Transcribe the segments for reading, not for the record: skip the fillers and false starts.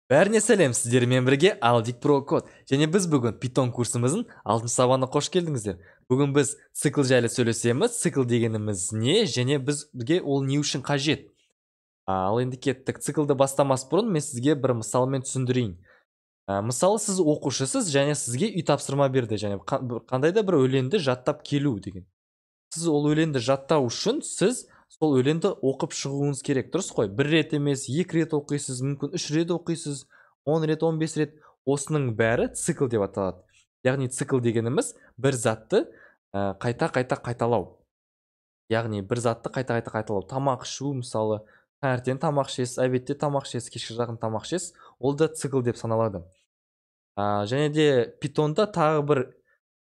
Бәріне сәлем, сіздермен бірге Алдик Pro код. Және біз бүгін Python курсымыздың 6 сабағына қош келдіңіздер. Бүгін біз цикл жайлы сөйлесеміз. Цикл дегеніміз не, және бізге ол не үшін қажет? Ал енді кеттік. Циклды бастамас бұрын мен сізге бір мысалмен түсіндірейін. Мысалы, сіз оқушысыз және сізге үй тапсырма берді, және қандай да бір өлеңді жаттап келу деген. Сіз ол өлеңді жаттау үшін сіз сол өлеңді оқып шығуыңыз керек, дұрыс қой? Бір рет емес, 2 рет оқисыз, мүмкін 3 рет оқисыз, 10 рет, 15 рет. Осының бәрі цикл деп аталады. Яғни цикл дегеніміз бір затты қайта-қайта қайталау. Яғни бір затты қайта-қайта қайталау. Тамақ ішу, мысалы, таңертең тамақ ішесіз, обедте тамақ ішесіз, кешке жақын тамақ ішесіз, ол да цикл деп саналады. Және де Pythonда тағы бір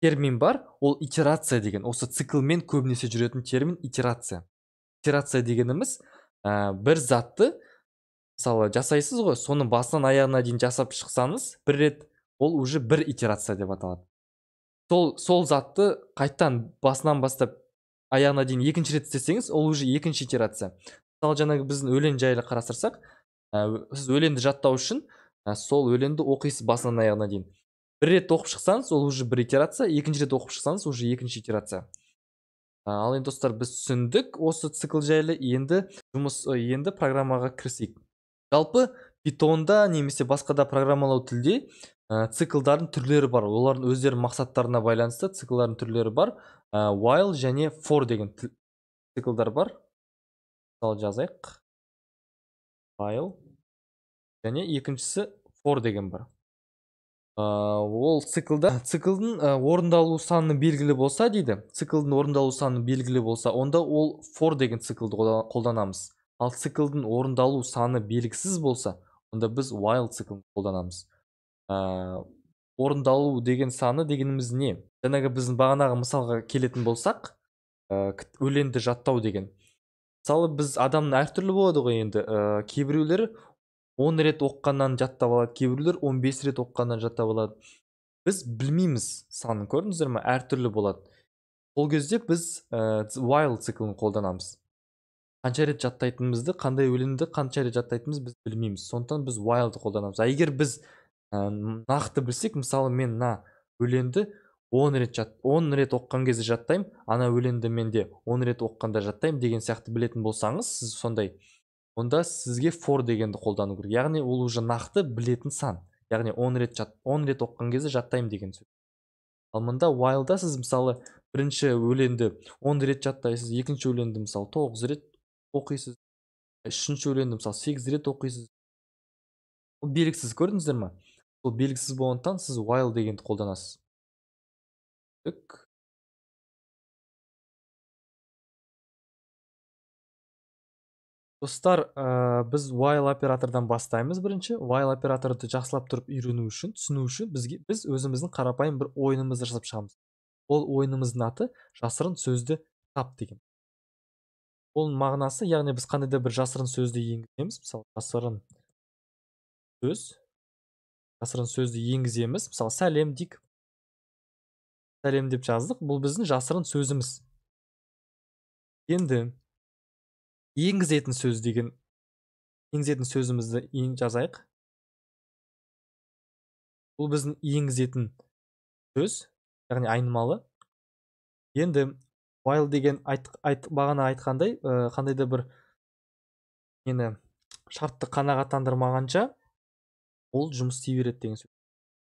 термин бар, ол итерация деген. Осы циклмен көбінесе жүретін термин итерация. Итерация дегеніміз бір затты, мысалы, жасайсыз ғой, соны басынан аяғына дейін жасап шықсаңыз, бір рет, ол уже бір итерация деп аталады. Сол затты қайттан басынан бастап аяғына дейін екінші рет істесеңіз, ол уже екінші итерация. Мысалы, жаңағы біздің өлең жайлы қарастырсақ, сіз өлеңді жаттау үшін сол өлеңді оқисыз басынан аяғына дейін. Бір рет оқып шықсаңыз, ол уже бір итерация, екінші рет оқып шықсаңыз, уже екінші итерация. Ал енді достар, біз түсіндік осы цикл жайлы. Енді программаға кірісейік. Жалпы Pythonда немесе басқа да программалау тілде циклдардың түрлері бар. Олардың өздерінің мақсаттарына байланысты циклдардың түрлері бар. While және for деген циклдар бар. Мысалы, жазайық. While және екіншісі for деген бар. Ол циклдың орындалу саны белгілі болса дейді. Циклдың орындалу саны белгілі болса, онда ол for деген циклды қолданамыз. Ал циклдың орындалу саны белгісіз болса, онда біз while циклын қолданамыз. Орындалу деген саны дегеніміз не? Жаңағы біздің бағанағы мысалға келетін болсақ, өлеңді жаттау деген. Мысалы, біз адамның әртүрлі болады ғой енді. Кейбіреулері 10 рет оққаннан жаттап алады, кейбіреулер 15 рет оққаннан жаттап алады. Біз білмейміз санын, көрдіңіздер ме? Әртүрлі болады. Ол кезде біз while циклын қолданамыз. Қанша рет жаттайтынымызды, қандай өлеңді қанша рет жаттайтынымызды біз білмейміз. Сондықтан біз while'ды қолданамыз. Егер біз нақты білсек, мысалы, мен өлеңді 10 рет оққан кезде жаттаймын, ана өлеңді менде 10 рет оққанда жаттаймын деген сияқты білетін болсаңыз, сіз сондай, онда сізге for дегенді қолдану керек. Яғни ол уже нақты білетін сан. Яғни 10 рет оққан кезде жаттаймын деген сөз. Ал мұнда while'да сіз, мысалы, бірінші өлеңді 10 рет жаттайсыз, екінші өлеңді, мысалы, 9 рет оқисыз, үшінші өлеңді, мысалы, 8 рет оқисыз. Ол белгісіз, көрдіңіздер ме? Ол белгісіз болғандықтан сіз while дегенді қолданасыз. Достар, біз while оператордан бастаймыз бірінші. While операторды жақсылап тұрып үйрену үшін, түсіну үшін біз өзіміздің қарапайым бір ойынымызды жасап шығамыз. Ол ойынымыздың аты жасырын сөзді тап деген. Ол мағынасы, яғни біз қандай да бір жасырын сөзді енгіземіз. Мысалы, жасырын сөзді енгіземіз. Мысалы, сәлем дейік. Сәлем деп жаздық. Бұл біздің жасырын сөзіміз. Енді енгізетін сөзімізді жазайық. Бұл біздің енгізетін сөз, яғни айнымалы. Енді while деген бағана айтқандай, қандай да бір шартты қанағаттандырмағанша ол жұмыс істей береді деген сөз.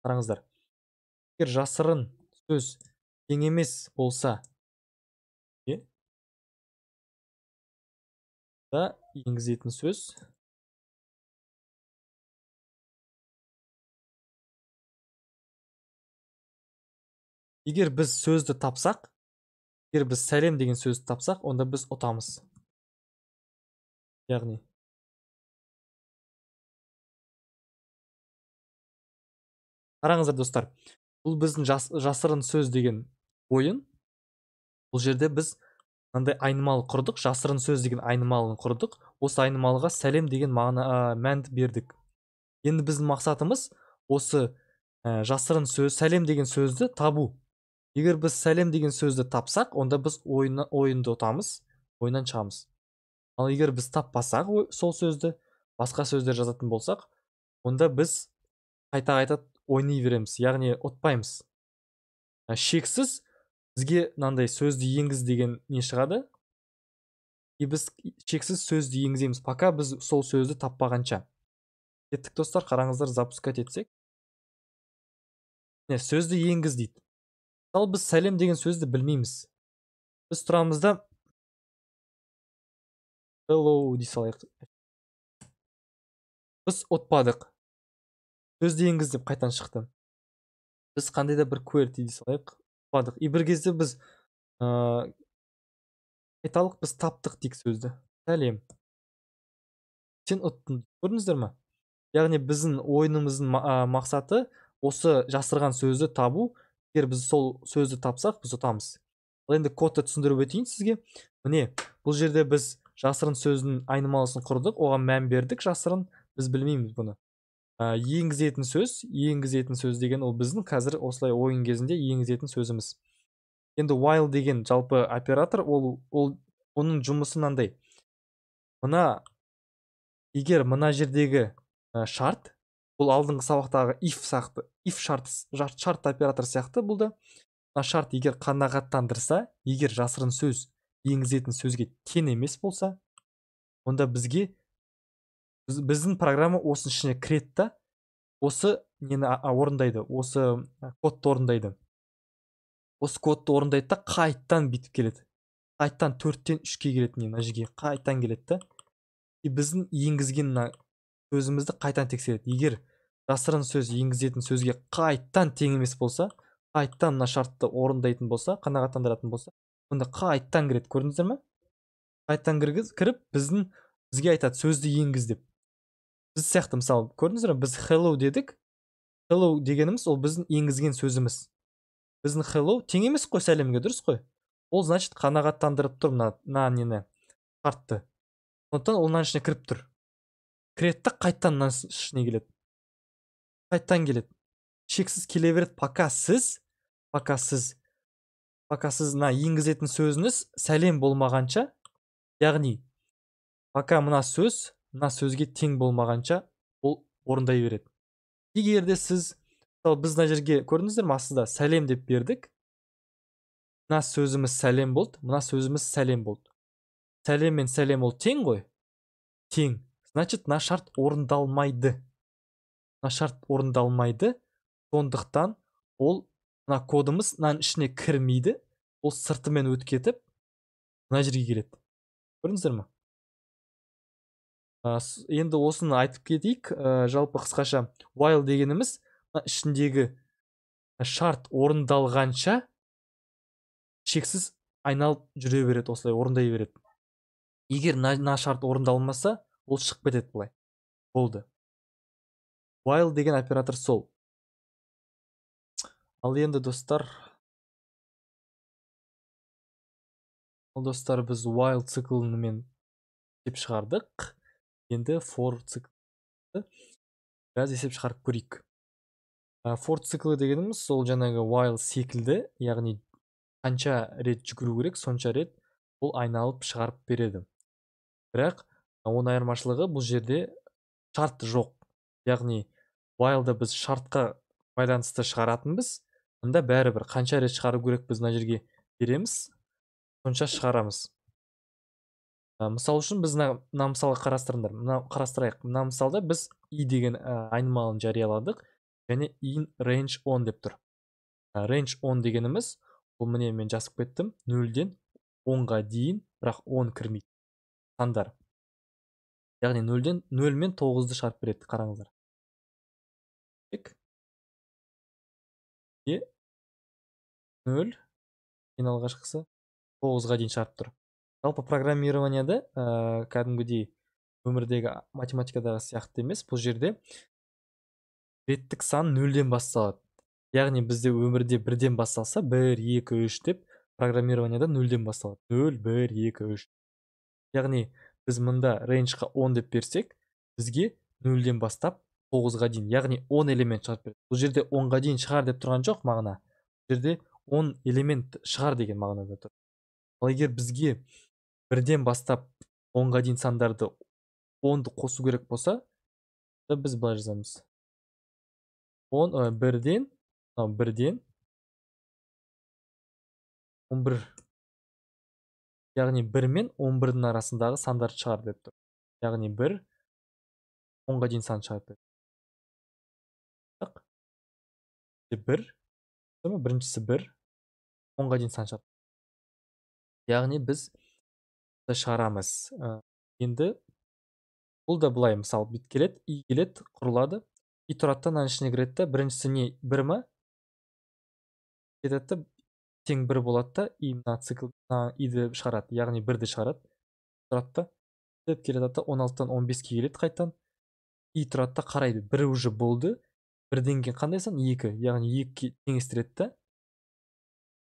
Қараңыздар. Егер жасырын сөз тең емес болса, да енгізетін сөз егер біз сөзді тапсақ, егер біз сәлем деген сөзді тапсақ, онда біз ұтамыз. Яғни қараңыздар достар, бұл біздің жасырын сөз деген ойын. Бұл жерде біз мынандай айнымалы құрдық, жасырын сөз деген айнымалыны құрдық. Осы айнымалыға сәлем деген мәнді бердік. Енді біздің мақсатымыз осы жасырын сөз, сәлем деген сөзді табу. Егер біз сәлем деген сөзді тапсақ, онда біз ойынды ұтамыз, ойыннан шығамыз. Ал егер біз таппасақ сол сөзді, басқа сөздер жазатын болсақ, онда біз қайта ойнай береміз, яғни ұтпаймыз. Шексіз бізге мынандай сөзді енгіз деген не шығады, и біз шексіз сөзді енгіземіз, пока біз сол сөзді таппағанша. Кеттік достар, қараңыздар, запускать етсек. Сөзді енгіз дейді. Ал біз сәлем деген сөзді білмейміз. Біз тұрамыз да hello дей салайық. Біз ұтпадық. Сөзді енгіз деп қайтан шықты. Біз қандай да бір QWERTY дей салайық, ұтпадық. И бір кезде біз айталық, біз таптық дейік сөзді. Сәлем. Сен ұттың. Көрдіңіздер ме? Яғни біздің ойынымыздың мақсаты осы жасырған сөзді табу. Егер біз сол сөзді тапсақ, біз ұтамыз. Ал енді кодты түсіндіріп өтейін сізге. Міне, бұл жерде біз жасырын сөздің айнымалысын құрдық, оған мән бердік. Жасырын, біз білмейміз бұны. Енгізетін сөз деген ол біздің қазір осылай ойын кезінде енгізетін сөзіміз. Енді while деген жалпы оператор, оның жұмысы мынандай. Егер мына жердегі шарт, бұл алдыңғы сабақтағы if шарт оператор сияқты, бұл да шарт егер қанағаттандырса, егер жасырын сөз енгізетін сөзге тең емес болса, онда біздің программа осының ішіне кіреді да, осы нені орындайды, осы кодты орындайды. Осы кодты орындайды да, қайттан бүйтіп келеді. Қайттан 4-тен 3-ке келеді, мына жерге қайттан келеді да. И біздің енгізген сөзімізді қайтан тексереді. Егер жасырын сөз енгізетін сөзге қайттан тең емес болса, қайттан мына шартты орындайтын болса, қанағаттандыратын болса, онда қайттан кіреді. Көрдіңіздер ме? Қайттан кіріп, бізге айтады сөзді енгіз деп. Біз сияқты, мысалы, көрдіңіздер ме? Біз hello дедік. Hello дегеніміз ол біздің енгізген сөзіміз. Біздің hello тең емес қой сәлемге, дұрыс қой? Ол значит қанағаттандырып тұр мына нені шартты. Сондықтан ол мына ішіне кіріп тұр. Кіреді, қайттан мына ішіне келеді. Қайттан келеді. Шексіз келе береді, пока сіз мына енгізетін сөзіңіз сәлем болмағанша, яғни пока мына сөзге тең болмағанша ол орындай береді. Егер де сіз, біз мына жерге көрдіңіздер ме, астында сәлем деп бердік. Мына сөзіміз сәлем болды, мына сөзіміз сәлем болды. Сәлем мен сәлем ол тең ғой? Тең. Значит, мына шарт орындалмайды. Сондықтан ол мына кодымыз мынаның ішіне кірмейді. Ол сыртымен өтіп кетіп, мына жерге келеді. Көрдіңіздер ме? Енді осыны айтып кетейік. Жалпы қысқаша while дегеніміз ішіндегі шарт орындалғанша шексіз айналып жүре береді, осылай орындай береді. Егер мына шарт орындалмаса, ол шығып кетеді былай. Болды. While деген оператор сол. Ал енді достар, біз while циклімен есеп шығардық. Енді for циклі біраз есеп шығарып көрейік. For циклі дегеніміз сол жаңағы while секілді, яғни қанша рет жүгіру керек, сонша рет ол айналып шығарып береді. Бірақ оның айырмашылығы, бұл жерде шарт жоқ. Яғни while'да біз шартқа байланысты шығаратынбыз, онда бәрібір қанша рет шығару керек біз мына жерге береміз, сонша шығарамыз. Мысал үшін біз мына мысалы қарастырайық. Мына мысалда біз i деген айнымалын жарияладық, және in range 10 деп тұр. Range 10 дегеніміз, бұл міне мен жазып кеттім, 0-ден 10-ға дейін, бірақ 10 кірмейді. Сандар. Яғни 0 мен 9-ды шығарып береді, қараңыздар. 0, ең алғашқысы 9-ға дейін шығарып тұр. Жалпы программированияда кәдімгідей өмірдегі математикадағы сияқты емес, бұл жерде реттік сан 0-ден басталады. Яғни бізде өмірде 1-ден басталса, 1, 2, 3 деп, программированияда 0-ден басталады. 0, 1, 2, 3. Яғни біз мұнда range-ға 10 деп берсек, бізге 0-ден бастап 9-ға дейін, яғни 10 элемент шығарып береді. Бұл жерде 10-ға дейін шығар деп тұрған жоқ мағына. Бұл жерде 10 элемент шығар деген мағынада тұр. Ал егер бізге 1-ден бастап 10-ға дейін сандарды 10-ды қосу керек болса, Біз былай жазамыз. 1-ден 11, яғни 1 мен 11-дің арасындағы сандарды шығар деп тұр. Яғни 1 10-ға дейін сан шығарды. 1, біріншісі 1 10-ға дейін сан шығарды. Яғни біз шығарамыз. Енді бұл да былай, мысалы, бүйтіп келеді, и келеді, құрылады. И тұрады да, мынаның ішіне кіреді да, біріншісі не 1 ма? Кетеді да, тең 1 болады да, и мына цикл иді шығарады, яғни 1-ді шығарады. Тұрады да, деп келеді да, 16-тан 15-ке келеді қайтадан. И тұрады да, қарайды, 1 уже болды. 1-ден кейін қандай сан? 2, яғни 2-ге теңестіреді да,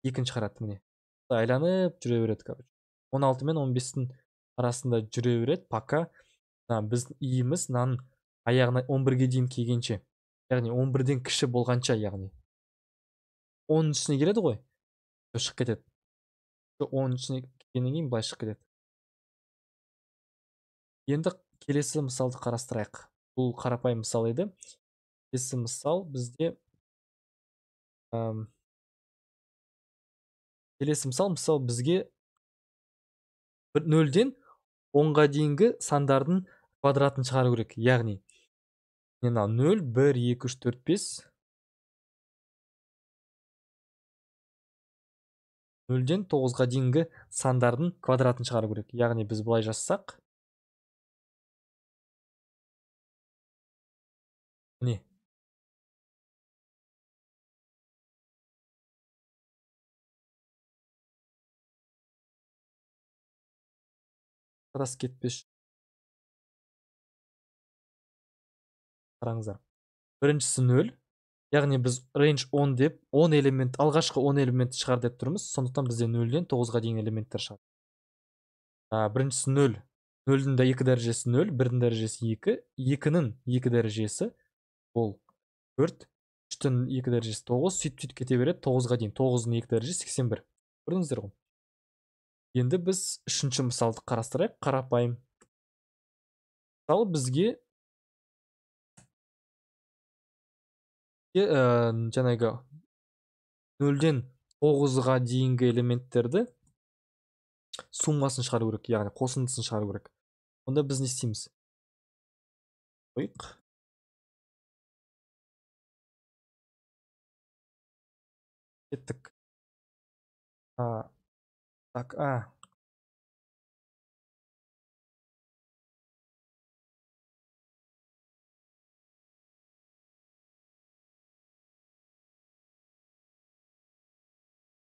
2-ні шығарады, міне. Айланып жүре береді, короче. 16 мен 15-тің арасында жүре береді, пока біздің иіміз мынаның аяғына 11-ге дейін келгенше. Яғни 11-ден кіші болғанша, яғни 10-ның ішіне келеді ғой, шығып кетеді. 10-ның ішіне келгеннен кейін былай шығып кетеді. Енді келесі мысалды қарастырайық. Бұл қарапайым мысал еді. Келесі мысал бізде бізге 0-ден 10-ға дейінгі сандардың квадратын шығару керек. Яғни 0, 1, 2, 3, 4, 5. 0-ден 9-ға дейінгі сандардың квадратын шығару керек. Яғни біз былай жазсақ, міне. Қарас кетпеш. Қараңыздар. Біріншісі 0. Яғни біз range 10 деп, 10 элемент, алғашқы 10 элементті шығар деп тұрмыз. Сондықтан бізде 0-ден 9-ға дейін элементтер шығады. Біріншісі 0. 0-дің да 2 дәрежесі 0, 1-дің дәрежесі 2, 2-нің 2 дәрежесі ол 4, 3-тің 2 дәрежесі 9, сөйтіп кете береді 9-ға дейін. 9-ның 2 дәрежесі 81. Көрдіңіздер ғой. Енді біз үшінші мысалды қарастырайық, қарапайым. Мысалы бізге жаңағы 0-ден 9-ға дейінгі элементтерді суммасын шығару керек, яғни қосындысын шығару керек. Онда біз не істейміз? Қойық. Кеттік. Так,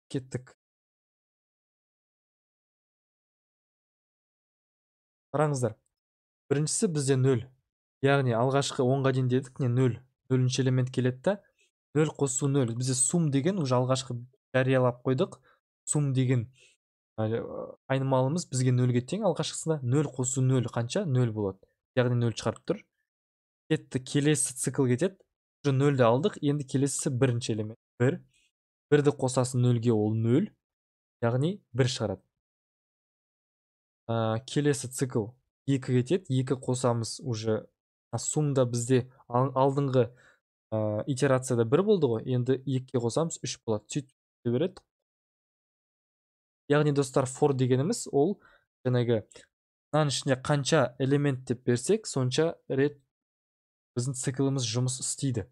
кеттік. Қараңыздар. Біріншісі бізде 0. Яғни алғашқы 10-ға дейін дедік, не 0. 0-ші элемент келеді да, 0 қосу 0. Бізде сум деген уже алғашқы жариялап қойдық. Сум деген айнымалымыз бізге 0-ге тең, алғашқысында 0 қосу 0 қанша? 0 болады. Яғни 0 шығарып тұр. Кетті, келесі цикл кетеді. 0-ді алдық, енді келесі бірінші элемент 1. 1-ді қосасын 0-ге, ол 0. Яғни 1 шығарады. Келесі цикл 2 кетеді, 2 қосамыз уже. Сумда бізде алдыңғы итерацияда 1 болды ғой, енді 2-ге қосамыз 3 болады. Сөйтіп береді. Яғни достар, for дегеніміз ол жаңағы мынаның ішіне қанша элемент деп берсек, сонша рет біздің цикліміз жұмыс істейді.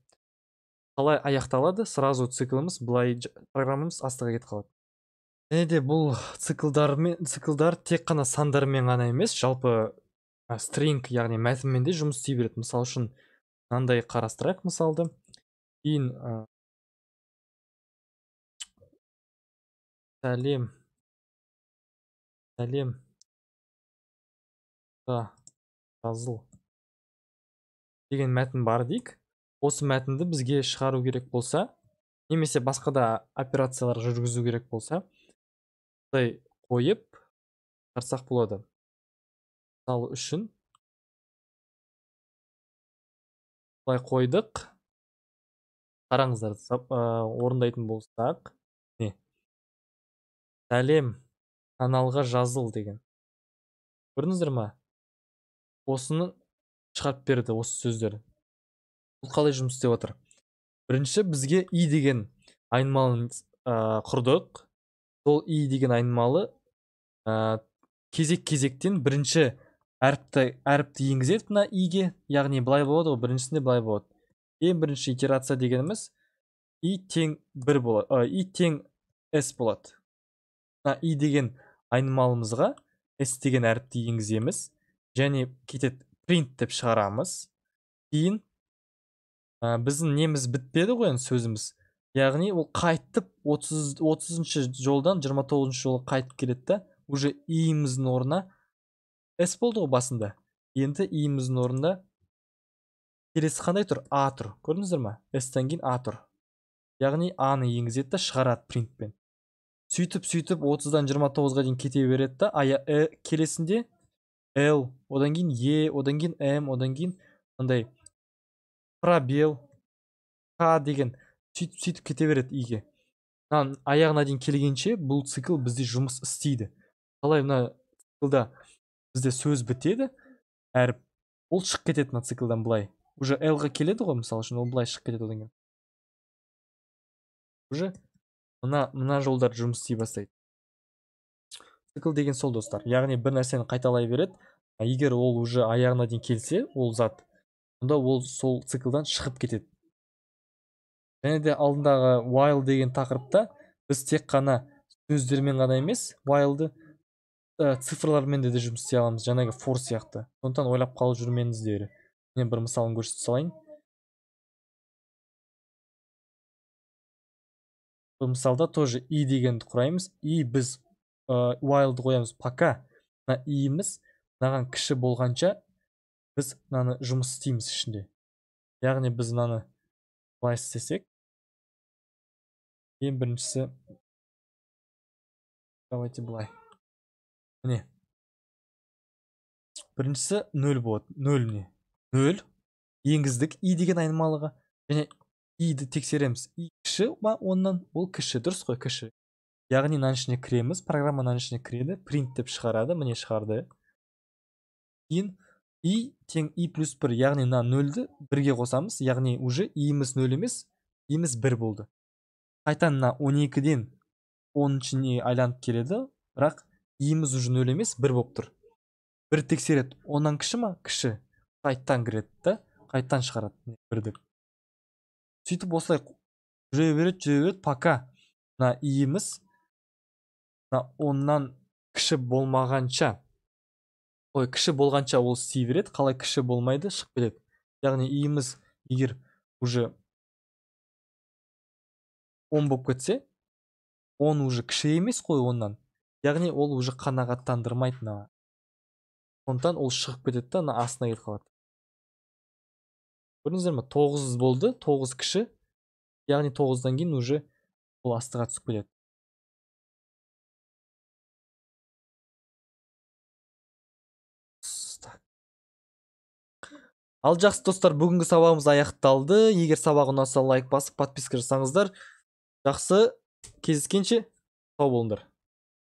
Қалай аяқталады? Сразу цикліміз былай, программамыз астыға кетіп қалады. Және де бұл циклдар тек қана сандармен ғана емес, жалпы string, яғни мәтінмен де жұмыс істей береді. Мысалы үшін мынандай қарастырайық мысалды. Кейін сәлем жазыл деген мәтін бар дейік. Осы мәтінді бізге шығару керек болса, немесе басқа да операциялар жүргізу керек болса, бұлай қойып шығарсақ болады. Мысалы үшін бұлай қойдық. Қараңыздар, орындайтын болсақ, сәлем каналға жазыл деген. Көрдіңіздер ма? Осының шығарып берді осы сөздер. Бұл қалай жұмыс істеп отыр? Бірінші бізге и деген айнымалын құрдық. Сол и деген айнымалы кезек-кезектен бірінші әріпті енгізеді мына иге, яғни былай болады ғой, біріншісінде былай болады. Ең бірінші итерация дегеніміз и тең 1 болады, и тең s болады. И деген айнымалымызға s деген әріпті енгіземіз, және кетеді print деп шығарамыз. Кейін біздің неміз бітпеді ғой сөзіміз. Яғни ол қайтып 30-шы жолдан 29-шы жолға қайтып келеді да, уже иіміздің орнына s болды ғой басында. Енді иіміздің орнында келесі қандай тұр? А тұр. Көрдіңіздер ма? S-тен кейін А тұр. Яғни А-ны енгізеді да шығарады принтпен. Сөйтіп 30-дан 29-ға дейін кете береді да, келесінде L, одан кейін E, одан кейін M, одан кейін андай пробел, К деген сөйтіп кете береді иге. Аяғына дейін келгенше бұл цикл бізде жұмыс істейді. Қалай мына циклда бізде сөз бітеді, әріп ол шығып кетеді мына циклдан былай. Уже L-ға келеді ғой, мысалы үшін ол былай шығып кетеді одан кейін. Уже мына жолдар жұмыс істей бастайды. Цикл деген сол, достар. Яғни бір нәрсені қайталай береді. Егер ол уже аяғына дейін келсе, ол зат, онда ол сол циклдан шығып кетеді. Және де алдындағы while деген тақырыпта біз тек қана сөздермен ғана емес, while'ды цифрлармен де жұмыс істей аламыз, жаңағы for сияқты. Сондықтан ойлап қалып жүрмеңіздер. Мен бір мысалын көрсете салайын. Бұл мысалда тоже и дегенді құраймыз. И біз while'ды қоямыз пока. Иіміз мынаған кіші болғанша біз мынаны жұмыс істейміз ішінде. Яғни біз мынаны былай істесек, ең біріншісі, давайте былай. Міне. Біріншісі 0 болады. 0 не? 0 енгіздік и деген айнымалыға, және иді тексереміз. И кіші ма оннан? Ол кіші, дұрыс қой, кіші. Яғни мынаның ішіне кіреміз, программа мынаның ішіне кіреді, print деп шығарады, міне шығарды. Кейін и тең и плюс 1, яғни мына 0-ді 1-ге қосамыз, яғни уже иіміз 0 емес, иіміз 1 болды. Қайтан мына 12-ден 10-шіне айланып келеді, бірақ иіміз уже 0 емес, 1 болып тұр. 1 тексереді, оннан кіші ма? Кіші. Қайттан кіреді да, қайттан шығарады 1-ді. Сөйтіп осылай жүре береді, пока мына иіміз 10-нан кіші болмағанша, кіші болғанша ол істей береді, қалай кіші болмайды, шығып келеді. Яғни иіміз егер уже 10 болып кетсе, 10 уже кіші емес қой 10-нан. Яғни ол уже қанағаттандырмайды. Сондықтан ол шығып кетеді да, астына кетіп қалады. Көрдіңіздер ме? 9 болды, 9 кіші. Яғни 9-дан кейін уже ол астыға түсіп кетеді. Ал жақсы достар, бүгінгі сабағымыз аяқталды. Егер сабақ ұнаса лайк басып, подписка жасаңыздар. Жақсы, кездескенше сау болыңдар.